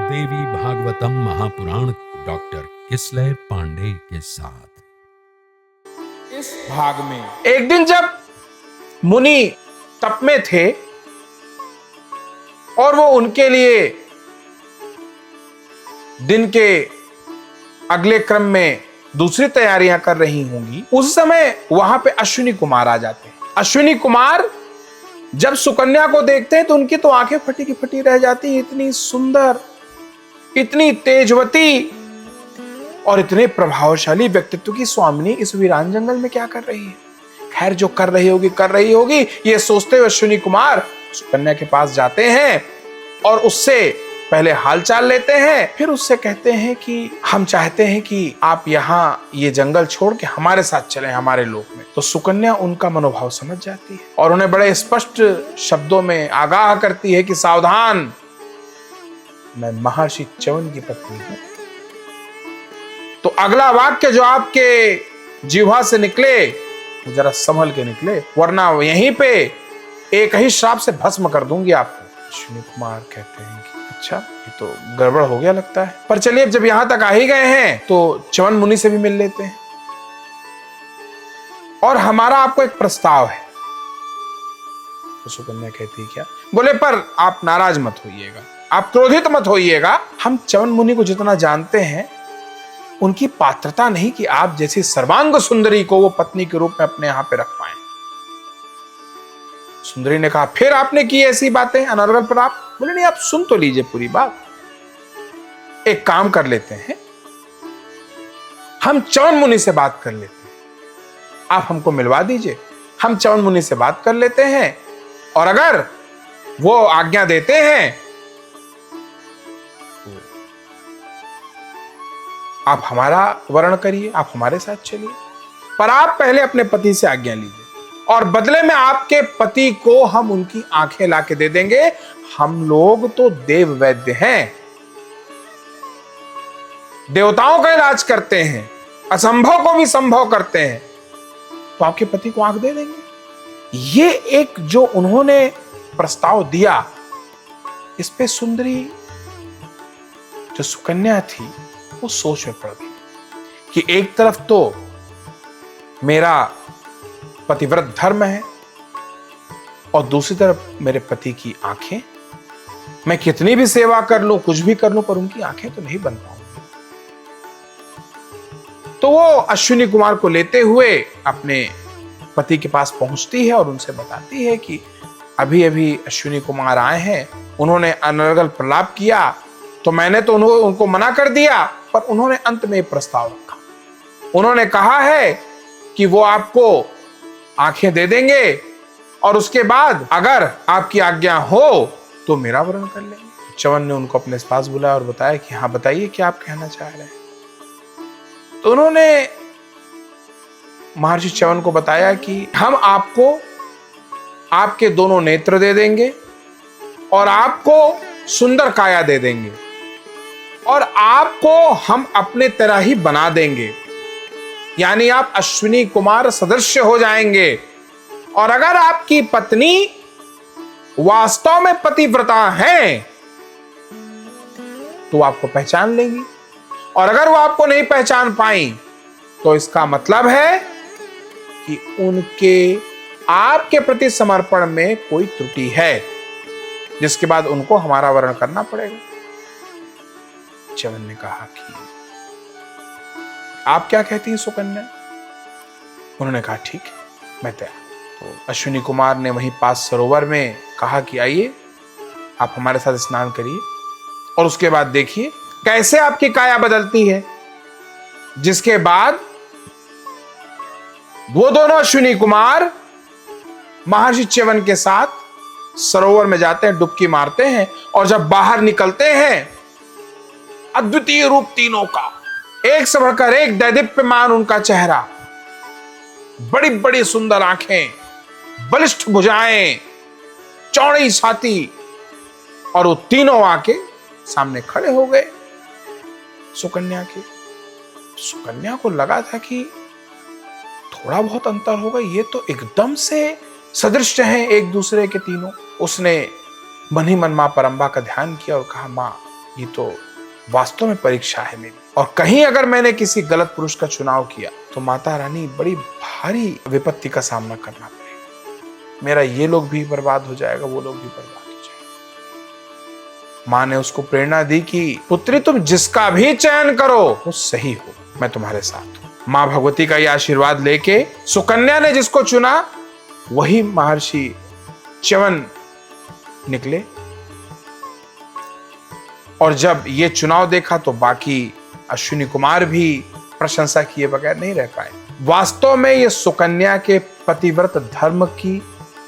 देवी Bhagavatam Mahapuran doctor Kislay Pandey के साथ। इस भाग में एक दिन जब मुनि तप में थे और वो उनके लिए दिन के अगले क्रम में दूसरी तैयारियां कर रही होंगी, उस समय वहां पे अश्विनी कुमार आ जाते हैं। अश्विनी कुमार जब सुकन्या को देखते हैं तो उनकी तो आंखें फटी की फटी रह जाती हैं। इतनी सुंदर, इतनी तेजवती और इतने प्रभावशाली व्यक्तित्व की स्वामिनी इस वीरान जंगल में क्या कर रही है। खैर, जो कर रही होगी ये सोचते हुए अश्विनी कुमार सुकन्या के पास जाते हैं और उससे पहले हालचाल लेते हैं। फिर उससे कहते हैं कि हम चाहते हैं कि आप यहाँ ये जंगल छोड़ के हमारे साथ चलें, हमारे लोक में। तो सुकन्या उनका मनोभाव समझ जाती है और उन्हें बड़े स्पष्ट शब्दों में आगाह करती है कि सावधान, मैं महर्षि च्यवन की पत्नी हूं। तो अगला वाक्य जो आपके जिह्वा से निकले जरा संभल के निकले, वरना यहीं पे एक ही श्राप से भस्म कर दूंगी आपको। अश्विनी कुमार कहते हैं कि अच्छा, ये तो गड़बड़ हो गया लगता है, पर चलिए अब जब यहां तक आ ही गए हैं तो च्यवन मुनि से भी मिल लेते हैं और हमारा आपको एक प्रस्ताव है। तो सुकन्या कहती है क्या? बोले पर आप नाराज मत होइएगा, आप क्रोधित मत होइएगा। हम च्यवन मुनि को जितना जानते हैं उनकी पात्रता नहीं कि आप जैसी सर्वांग सुंदरी को वो पत्नी के रूप में अपने यहां पे रख पाए। सुंदरी ने कहा, फिर आपने की ऐसी बातें अनर्गल पर आप? बोले नहीं, आप सुन तो लीजिए पूरी बात। एक काम कर लेते हैं, हम च्यवन मुनि से बात कर लेते हैं, आप हमको मिलवा दीजिए। हम च्यवन मुनि से बात कर लेते हैं और अगर वो आज्ञा देते हैं तो आप हमारा वर्ण करिए, आप हमारे साथ चलिए, पर आप पहले अपने पति से आज्ञा लीजिए और बदले में आपके पति को हम उनकी आंखें लाके दे देंगे। हम लोग तो देव वैद्य हैं, देवताओं का इलाज करते हैं, असंभव को भी संभव करते हैं, तो आपके पति को आंख दे देंगे। ये एक जो उन्होंने प्रस्ताव दिया, इस पे सुंदरी जो सुकन्या थी वो सोच में पड़ गई कि एक तरफ तो मेरा पतिव्रत धर्म है और दूसरी तरफ मेरे पति की आंखें। मैं कितनी भी सेवा कर लूं, कुछ भी कर लूं, पर उनकी आंखें तो नहीं बन पाऊंगी। तो वो अश्विनी कुमार को लेते हुए अपने पति के पास पहुंचती है और उनसे बताती है कि अभी अभी अश्विनी कुमार आए हैं, उन्होंने अनर्गल प्रलाप किया तो मैंने तो उनको मना कर दिया, पर उन्होंने अंत में प्रस्ताव रखा। उन्होंने कहा है कि वो आपको आंखें दे देंगे और उसके बाद अगर आपकी आज्ञा हो तो मेरा वर्ण कर लेंगे। च्यवन ने उनको अपने पास बुलाया और बताया कि हाँ बताइए क्या आप कहना चाह रहे हैं। तो उन्होंने महर्षि च्यवन को बताया कि हम आपको आपके दोनों नेत्र दे देंगे और आपको सुंदर काया दे देंगे और आपको हम अपने तरह ही बना देंगे, यानी आप अश्विनी कुमार सदृश हो जाएंगे। और अगर आपकी पत्नी वास्तव में पतिव्रता है तो आपको पहचान लेंगी, और अगर वो आपको नहीं पहचान पाई तो इसका मतलब है कि उनके आपके प्रति समर्पण में कोई त्रुटि है, जिसके बाद उनको हमारा वर्ण करना पड़ेगा। च्यवन ने कहा कि आप क्या कहती हैं सुकन्या? उन्होंने कहा ठीक है, मैं तैयार। तो अश्विनी कुमार ने वहीं पास सरोवर में कहा कि आइए आप हमारे साथ स्नान करिए और उसके बाद देखिए कैसे आपकी काया बदलती है। जिसके बाद वो दोनों अश्विनी कुमार महर्षि च्यवन के साथ सरोवर में जाते हैं, डुबकी मारते हैं और जब बाहर निकलते हैं अद्वितीय रूप तीनों का, एक से बढ़कर एक दैदीप्यमान उनका चेहरा, बड़ी बड़ी सुंदर आंखें, बलिष्ठ भुजाएं, चौड़ी छाती, और वो तीनों आके सामने खड़े हो गए सुकन्या के। सुकन्या को लगा था कि थोड़ा बहुत अंतर होगा, ये तो एकदम से सदृश हैं एक दूसरे के तीनों। उसने मन ही मन मां परंबा का ध्यान किया और कहा, मां ये तो वास्तव में परीक्षा है मेरी, और कहीं अगर मैंने किसी गलत पुरुष का चुनाव किया तो माता रानी बड़ी भारी विपत्ति का सामना करना पड़ेगा। मेरा ये लोग भी बर्बाद हो जाएगा, वो लोग भी बर्बाद हो जाएगा। माँ ने उसको प्रेरणा दी कि पुत्री तुम जिसका भी चयन करो वो सही हो, मैं तुम्हारे साथ हूं। माँ भगवती का यह आशीर्वाद लेके सुकन्या ने जिसको चुना वही महर्षि च्यवन निकले। और जब ये चुनाव देखा तो बाकी अश्विनी कुमार भी प्रशंसा किए बगैर नहीं रह पाए। वास्तव में ये सुकन्या के पतिव्रत धर्म की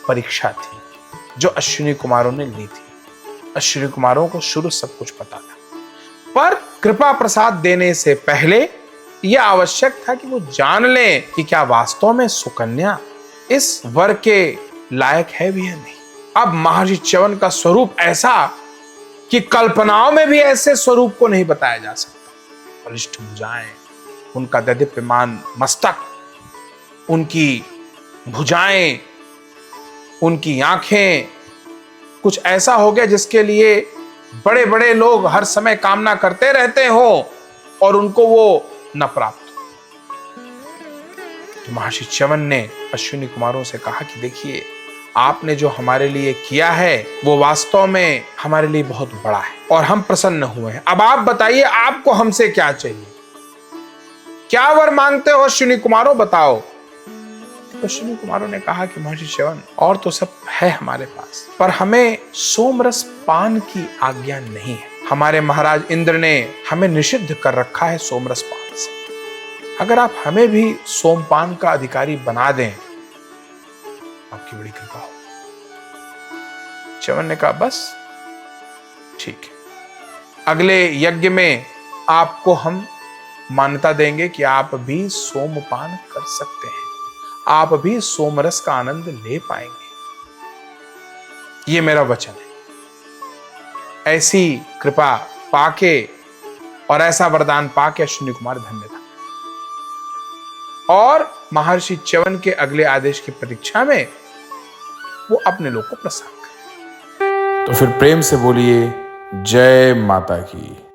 परीक्षा थी जो अश्विनी कुमारों ने ली थी। अश्विनी कुमारों को शुरू सब कुछ पता था, पर कृपा प्रसाद देने से पहले यह आवश्यक था कि वो जान लें कि क्या वास्तव में सुकन्या इस वर के लायक है भी या नहीं। अब महर्षि च्यवन का स्वरूप ऐसा कि कल्पनाओं में भी ऐसे स्वरूप को नहीं बताया जा सकता। बलिष्ठ भुजाएं, उनका दैदीप्यमान मस्तक, उनकी भुजाएं, उनकी आंखें, कुछ ऐसा हो गया जिसके लिए बड़े बड़े लोग हर समय कामना करते रहते हो और उनको वो न प्राप्त हो। तो महर्षि च्यवन ने अश्विनी कुमारों से कहा कि देखिए, आपने जो हमारे लिए किया है वो वास्तव में हमारे लिए बहुत बड़ा है और हम प्रसन्न हुए हैं। अब आप बताइए, आपको हमसे क्या चाहिए, क्या वर मांगते हो अश्विनी कुमारों, बताओ। अश्विनी कुमारों ने कहा कि महर्षि च्यवन, और तो सब है हमारे पास, पर हमें सोमरस पान की आज्ञा नहीं है। हमारे महाराज इंद्र ने हमें निषिद्ध कर रखा है सोमरस पान से। अगर आप हमें भी सोमपान का अधिकारी बना दें, आपकी बड़ी कृपा हो। च्यवन ने कहा बस ठीक है, अगले यज्ञ में आपको हम मान्यता देंगे कि आप भी सोमपान कर सकते हैं, आप भी सोमरस का आनंद ले पाएंगे, ये मेरा वचन है। ऐसी कृपा पाके और ऐसा वरदान पाके अश्विनी कुमार धन्य था और महर्षि च्यवन के अगले आदेश की प्रतीक्षा में वो अपने लोग को प्रस्थान करे। तो फिर प्रेम से बोलिए जय माता की।